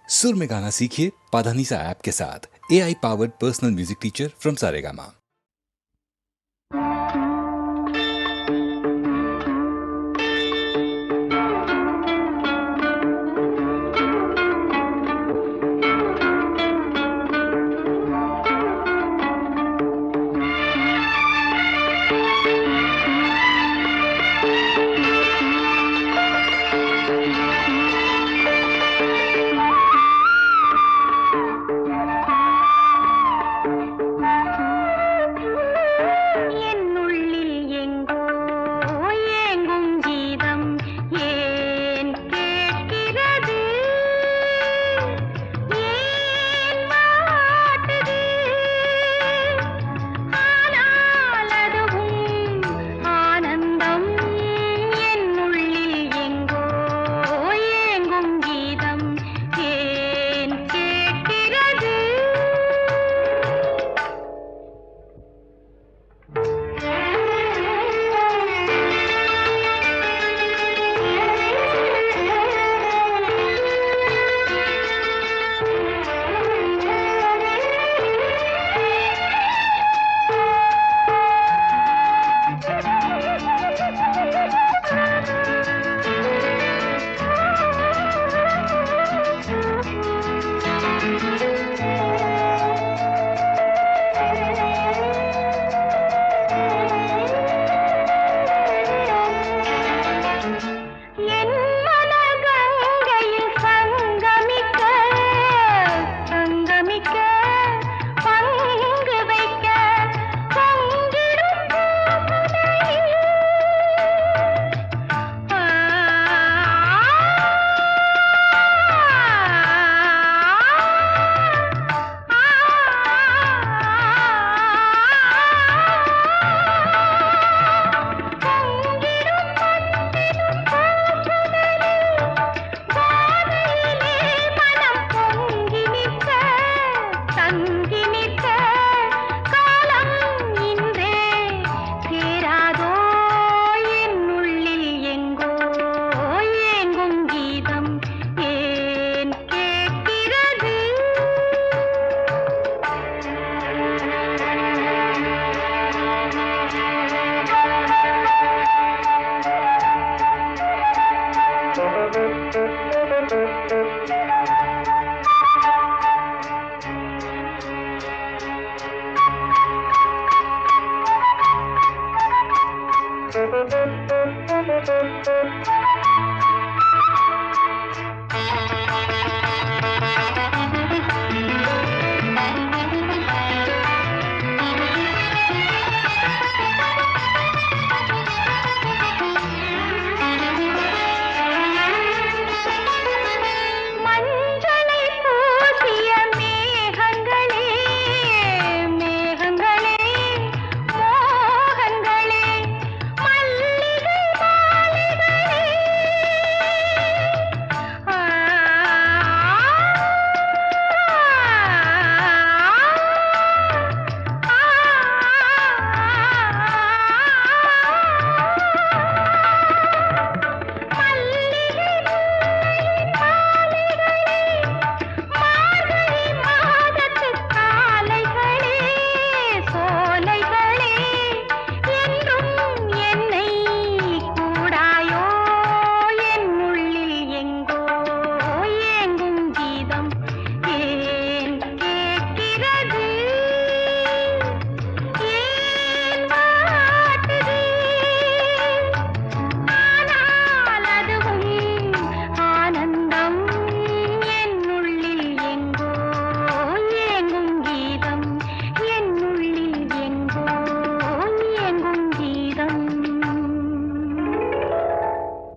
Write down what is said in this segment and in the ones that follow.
सुर में गाना सीखिए पाधानीसा ऐप के साथ। AI powered personal music teacher from Saregama.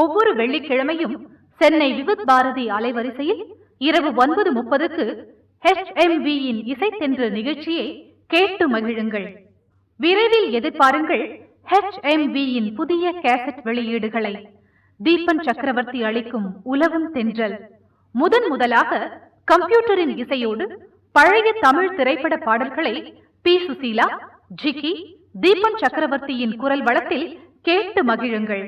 ஒவ்வொரு வெள்ளிக்கிழமையும் சென்னை விவித் பாரதி அலைவரிசையில் இரவு 9:30க்கு HMVயின் இசைத்தென்று நிகழ்ச்சியை கேட்டு மகிழுங்கள். விரைவில் எதிர்பாருங்கள் HMVயின் புதிய கேசட் வெளியீடுகளை. தீபன் சக்கரவர்த்தி அளிக்கும் உலவும் தென்றல் முதலாக கம்ப்யூட்டரின் இசையோடு பழைய தமிழ் திரைப்பட பாடல்களை பி. சுசீலா, ஜிக்கி, தீபன் சக்கரவர்த்தியின் குரல் வளத்தில் கேட்டு மகிழுங்கள்.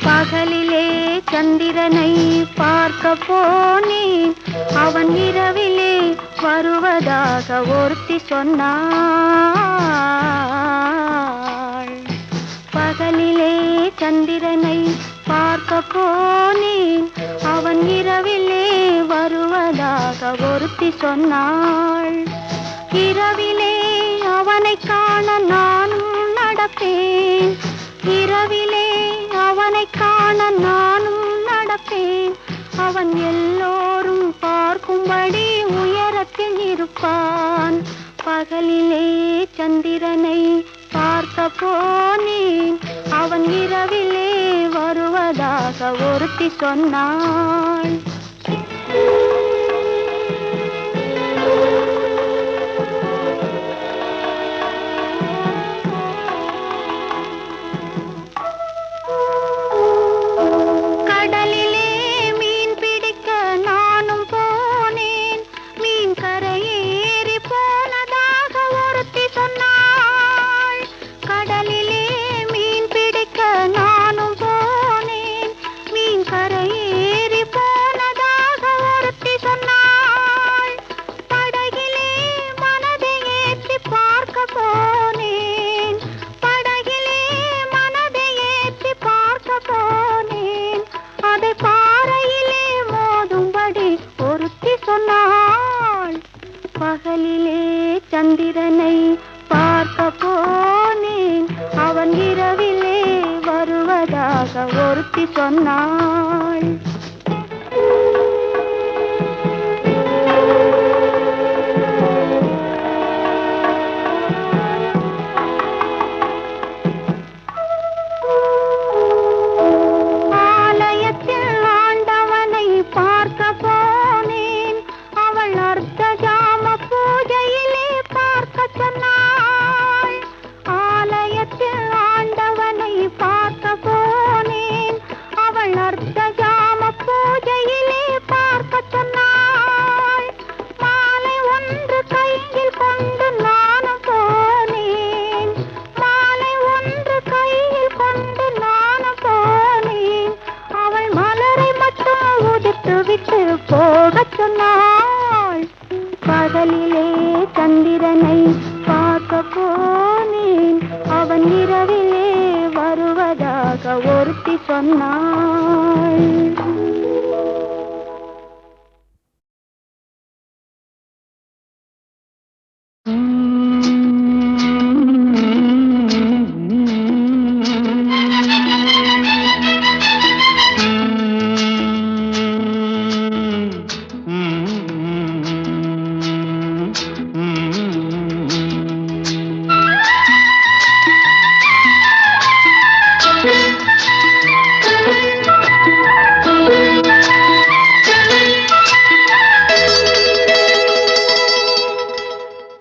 பகலிலே சந்திரனை பார்க்க போனேன், அவன் இரவிலே வருவதாக ஒருத்தி சொன்னாள். பகலிலே சந்திரனை பார்க்க போனேன், அவன் இரவிலே வருவதாக ஒருத்தி சொன்னாள். இரவிலே அவனை காண நானும் நடப்பேன், இரவிலே அவனை காண நானும் நடப்பேன். அவன் எல்லோரும் பார்க்கும்படி உயரத்தில் இருப்பான். பகலிலே சந்திரனை பார்க்க போனேன், அவன் இரவிலே வருவதாக ஒருத்தி சொன்னாள். பகலிலே சந்திரனை பார்க்க போனேன், அவன் இரவிலே வருவதாக ஒருத்தி சொன்னாள். பகலிலே சந்திரனை பார்க்க போனேன், அவன் இரவிலே வருவதாக ஒருத்தி சொன்னாள்.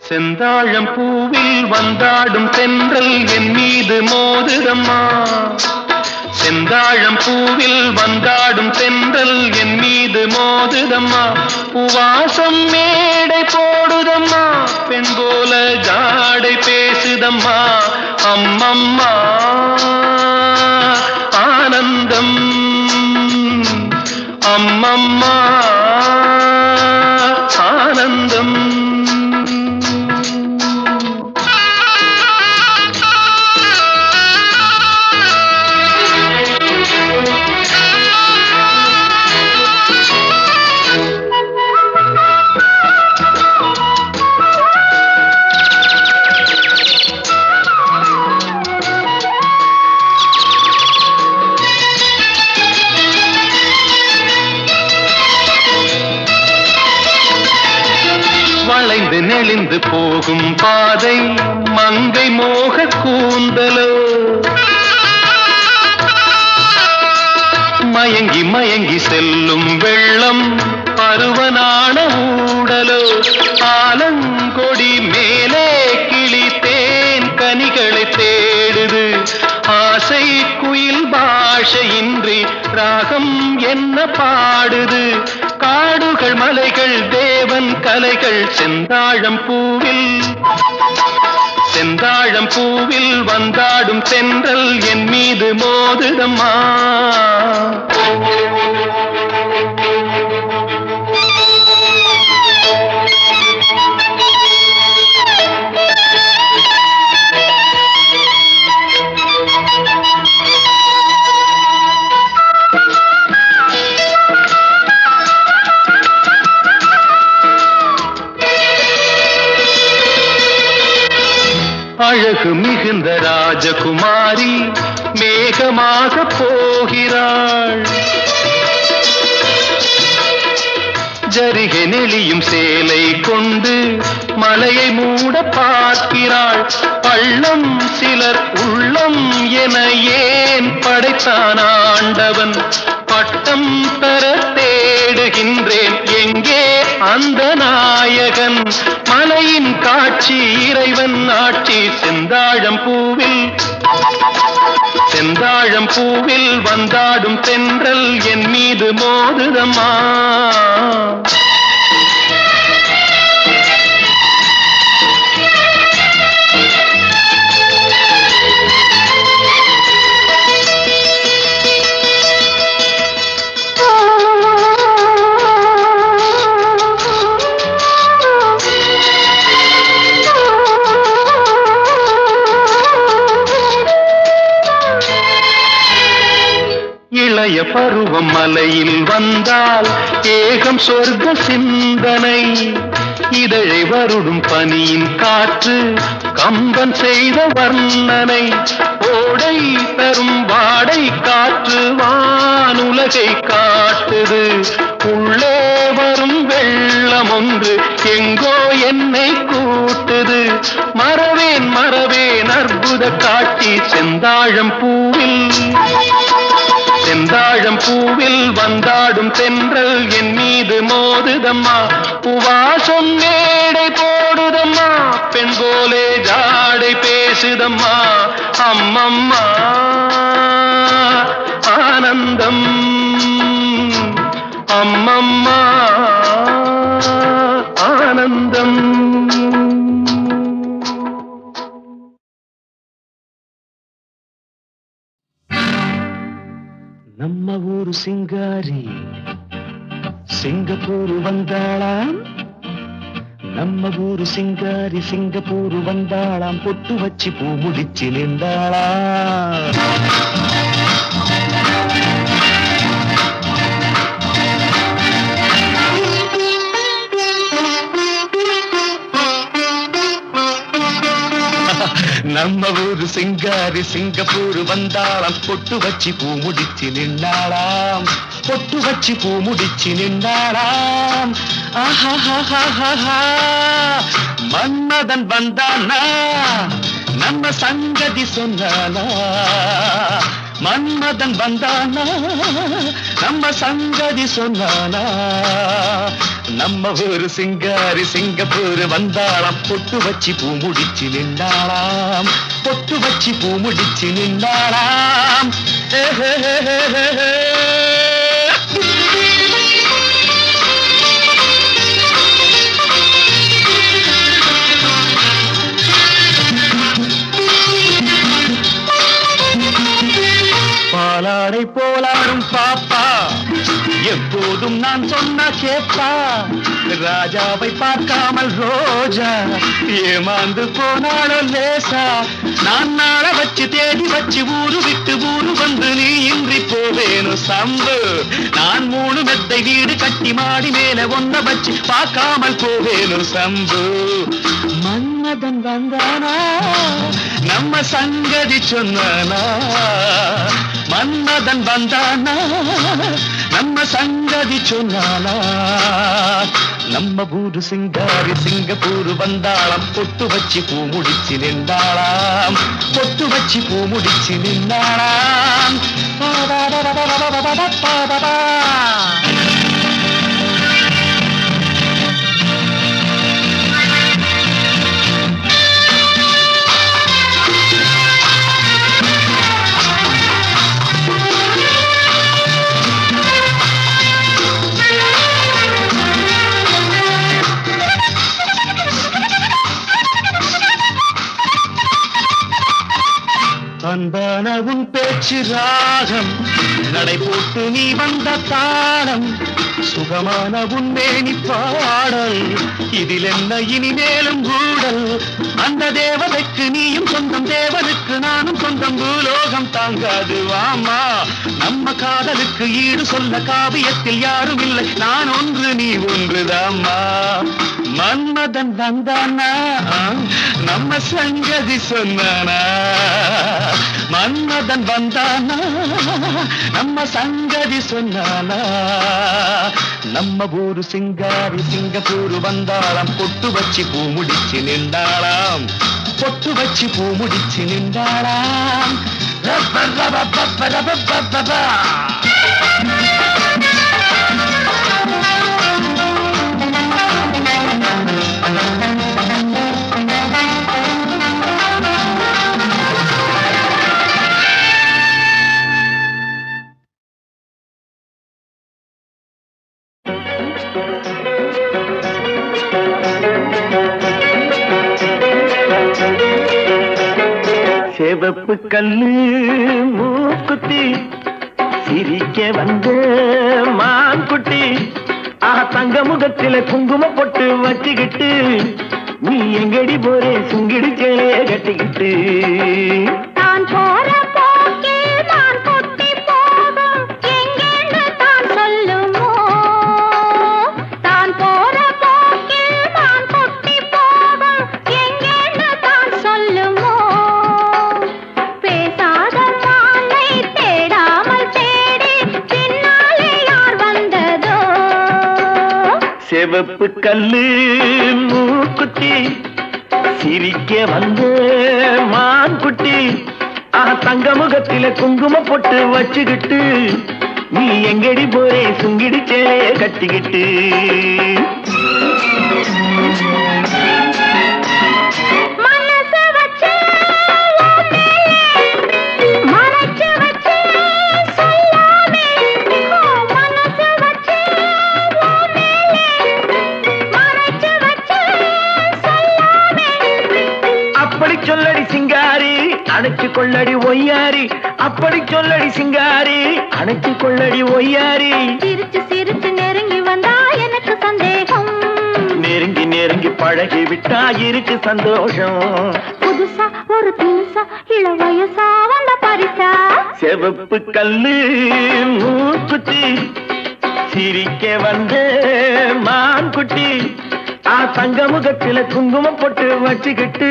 செந்தாழம் பூவில் வந்தாடும் தென்றல் என் மீது மோதுதம்மா, செந்தாழம் பூவில் வந்தாடும் தென்றல் என் மீது மோதுதம்மா. பூவாசம் மேடை போடுதம்மா, பெண் போல ஜாடை பேசுதம்மா. அம்மம்மா ஆனந்தம், அம்மம்மா ஆனந்தம். வளைந்து நெளிந்து போகும் பாதை மங்கை மோக கூந்தலோ, மயங்கி மயங்கி செல்லும் வெள்ளம் பருவனான ஊடலோ. ஆலங்கொடி மேலே கிளி தேன் கனிகளை தேடுது, ஆசை குயில் பாஷையின்றி ராகம் என்ன பாடுது. காடுகள் மலைகள் தேவ இறைவன் கலைகள் செந்தாழம் பூவில் வந்தாடும் தென்றல் என் மீது மோதுதம்மா. அழகு மிகுந்த ராஜகுமாரி மேகமாக போகிறாள். ஜரிகை நெளியும் சேலை கொண்டு மலையை மூட பார்க்கிறாள். பள்ளம் சிலர் உள்ளம் என ஏன் படைத்தான் ஆண்டவன்? பட்டம் பெற தேடுகின்றேன், எங்கே அந்த நாயகன்? மலையின் காட்சி இறைவன் ஆட்சி. செந்தாழம் பூவில் வந்தாடும் தென்றல் என் மீது மோதுதம்மா. இளைய பருவம் மலையில் வந்தால் ஏகம் சொர்க்க சிந்தனை. இதழை வருடும் பனியின் காற்று கம்பன் செய்த வர்ணனை. ஓடை தரும் வாடை காற்று வானுலகை காட்டுது. உள்ளே வரும் வெள்ளம் ஒன்று எங்கோ என்னை கூட்டுது. மறவேன் அற்புத காட்சி செந்தாழம் பூவில் வந்தாடும் தென்றல் என் மீது மோதுதம்மா. உவாசம் மேடை போடுதம்மா, பெண் போலே ஜாடை பேசுதம்மா. அம்மம்மா ஆனந்தம், அம்மம்மா ஆனந்தம். நம்ம ஊரு சிங்காரி சிங்கப்பூர் வந்தாளாம். நம்ம ஊரு சிங்காரி சிங்கப்பூர் வந்தாளாம். பொட்டு வச்சு பூ முடிச்சு நின்றாளாம். நம்ம ஊரு சிங்காரி சிங்கப்பூர் வந்தாளாம். பொட்டு வச்சு பூ முடிச்சு நின்றாளாம். பொட்டு வச்சு பூ முடிச்சு நின்றாளாம். ஆஹா மன்மதன் வந்தானா நம்ம சங்கதி சொன்னானா. மன்மதன் வந்தானா நம்ம சங்கதி சொன்னானா. நம்ம ஊரு சிங்காரி சிங்கப்பூர் வந்தாளாம். பொட்டு வச்சு பூ முடிச்சு நின்றாளாம். பொட்டு வச்சு பூ முடிச்சு நின்றாளாம். பாலாடை போலாடும் பாப்பா எப்போதும் நான் சொன்ன கேப்பா. ராஜாவை பார்க்காமல் ரோஜா ஏமாந்து போனாலோ லேசா. நான் நாள வச்சு தேடி வச்சு ஊரு விட்டு ஊரு வந்து நீ இன்றி போவேனு சம்பு. நான் 3 மெத்தை வீடு கட்டி மாடி மேல ஒன்ன வச்சு பார்க்காமல் போவேனு சம்பு. மன்மதன் வந்தானா நம்ம சங்கதி சொன்னானா. மன்மதன் வந்தானா நம்ம சங்கதி சொன்னானா. நம்ம ஊரு சிங்காரி சிங்கப்பூர் வந்தாளாம். பொட்டு வச்சு பூ முடிச்சு நின்றாளாம். பொட்டு வச்சு பூ முடிச்சு நின்றாளாம். அன்பான உன் பேச்சு ராகம், நடை போட்டு நீ வந்த தாளம், சுகமான உன் மேனி பாடல், இதில் என்ன இனிமேலும் ஊடல். அந்த தேவதைக்கு நீயும் சொந்தம், தேவனுக்கு நானும் சொந்தம், பூலோகம் தாங்காது வாமா. நம்ம காதலுக்கு ஈடு சொல்ல காவியத்தில் யாரும் இல்லை, நான் ஒன்று நீ ஒன்றுதாம்மா. மன்மதன் வந்தானா நம்ம சங்கதி சொன்னானா, மன்மதன் வந்தானா நம்ம சங்கதி சொன்னானா. நம்ம ஊரு சிங்காரி சிங்கப்பூர் வந்தாளாம், பொட்டு வச்சு பூ முடிச்சு நின்றாளாம், பொட்டு வச்சு பூ முடிச்சு நின்றாளாம். ரப்ப ரப்ப ரப்ப ரப்ப ரப்ப. செவப்பு கல்லு மூக்குத்தி சிரிக்க வந்த மான்குட்டி, தங்க முகத்தில குங்கும பொட்டு வச்சுக்கிட்டு நீ எங்கடி போறே சுங்கிடி சேலைய கட்டிக்கிட்டு. நான் போற போக்கில் நான் கொட்டி போகும் எங்கேன்னு தான் சொல்லுமோ, தான் போற போக்கில் நான் கொட்டி போகும் எங்கேன்னு தான் சொல்லுமோ. பேசாத மாலை தேடாமல் தேடி பின்னாலே யார் வந்ததோ. செவப்பு கல்லு மூக்குத்தி சிரிக்க வந்த மான்குட்டி, தங்க முகத்தில குங்கும பொட்டு வச்சுக்கிட்டு நீ எங்கடி போறே சுங்கிடி சேலைய கட்டிக்கிட்டு. சொல்லடி சிங்காரி அணைச்சு கொள்ளடி ஒய்யாரி, அப்படி சொல்லடி சிங்காரி அணைச்சு கொள்ளடி ஒய்யாரி. சிரிச்சு சிரிச்சு நெருங்கி வந்தா எனக்கு சந்தேகம், நெருங்கி நெருங்கி பழகி விட்டா இருக்கு சந்தோஷம். புதுசா ஒரு தினுசா இள வயசா வந்த பரிசா. செவப்பு கல்லு மூக்குத்தி சிரிக்க வந்த மான்குட்டி, தங்க முகத்தில குங்குமம் போட்டு வச்சுக்கிட்டு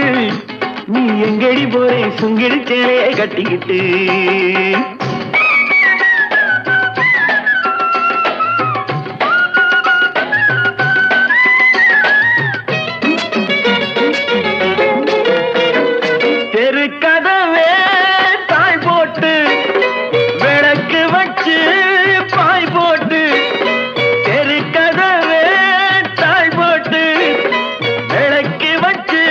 நீ எங்கடி போறே சுங்கிடி சேலையை கட்டிக்கிட்டு. தெரு கதவே தாய் போட்டு விளக்கு வச்சு பாய் போட்டு, தெரு கதவே தாய் போட்டு விளக்கு வச்சு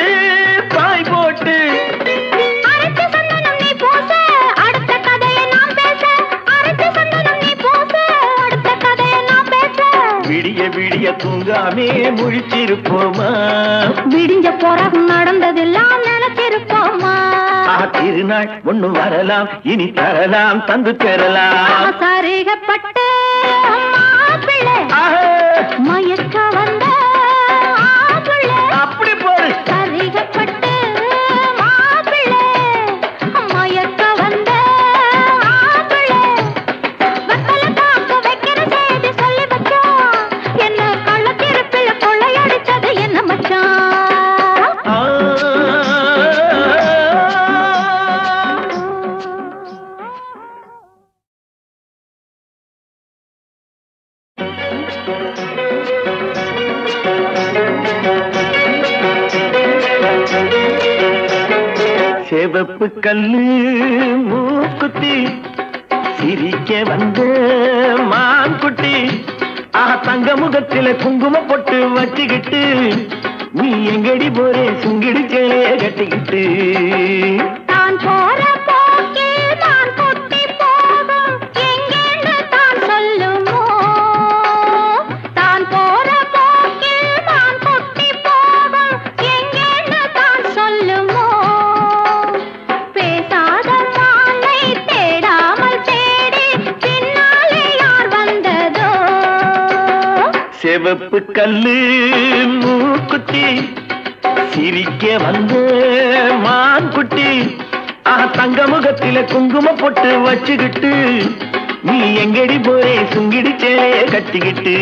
பாய் போட்டு. அரைச்சு சந்தனம் நீ பூச அடுத்த கதையை நாம் பேச, அரைச்சு சந்தனம் நீ பூச அடுத்த கதையை நாம் பேச. விடிய விடிய தூங்காமே முழிச்சிருப்போமா, விடிஞ்ச பிறகு நடந்ததெல்லாம் நினைச்சிருப்போமா. திருநாள் ஒண்ணு வரலாம் இனி தரலாம் தந்து பெறலாம். சரிகப்பட்டு மாப்பிள்ளை மயக்க வந்த ஆப்பிள்ளை, அப்படி போடு. சரிகப்பட்டு மாப்பிள்ளை மயக்க வந்த ஆப்பிள்ளை. வெத்தலை பாக்கு வைக்கிற செய்தி சொல்லி வச்சோம், என்ன கள்ளத்திருப்பில் கொள்ளையடிச்சது என்ன மச்சான். செவப்பு கல்லு மூக்குத்தி சிரிக்க வந்த மான்குட்டி, தங்க முகத்தில குங்கும பொட்டு வச்சுக்கிட்டு நீ எங்கடி போறே சுங்கிடி சேலைய கட்டிக்கிட்டு. தான் போற போக்கில் நான் கொட்டி போகும் எங்கேன்னு தான் சொல்லுமோ, தான் போற போக்கில் நான் கொட்டி போகும் எங்கேன்னு தான் சொல்லுமோ. பேசாத செவப்பு கல்லு மூக்குத்தி சிரிக்க வந்த மான்குட்டி தங்க முகத்தில குங்கும பொட்டு வச்சுக்கிட்டு நீ எங்கடி போரே சுங்கிடி சேலைய கட்டிக்கிட்டு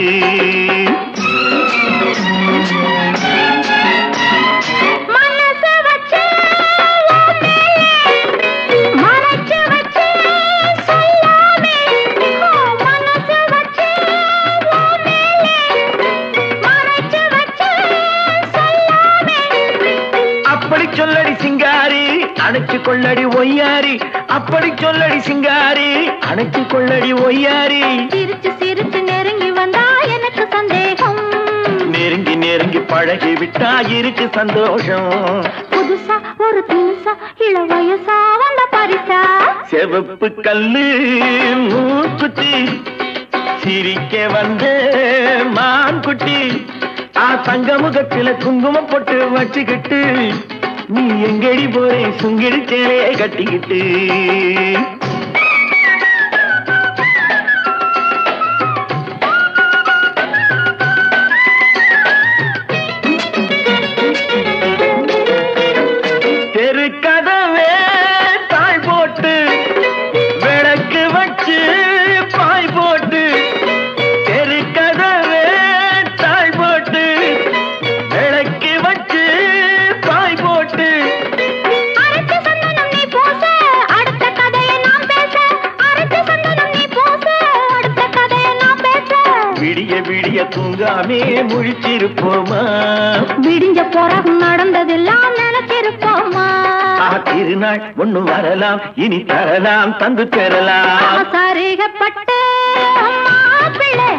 சொல்லடி சிங்காரி அணைச்சு கொள்ளடி ஒய்யாரி அப்படி சொல்லடி சிங்காரி அணைச்சு கொள்ளடி ஒய்யாரி சிரிச்சு சிரிச்சு நெருங்கி வந்தா எனக்கு சந்தேகம் நெருங்கி நெருங்கி பழகி விட்டா இருக்கு சந்தோஷம் புதுசா ஒரு தினுசா இள வயசா வந்த பரிசா செவப்பு கல்லு மூக்குத்தி சிரிக்க வந்த மான்குட்டி தங்க முகத்தில குங்குமம் போட்டு வச்சுக்கிட்டு நீ எங்கடி போரே சுங்கிடி சேலைய கட்டிக்கிட்டு தெரு கதவே தாய் போட்டு விளக்கு வச்சு பாய் போட்டு தெரு கதவே தாய் போட்டு விளக்கு வச்சு பாய் போட்டு விடிய விடிய தூங்காமே முழிச்சிருப்போமா விடிஞ்ச பிறகு நடந்ததெல்லாம் நினைச்சிருப்போமா திருநாள் ஒண்ணு வரலாம் இனி தரலாம் தந்து பெறலாம் சரிகப்பட்டு பிள்ளை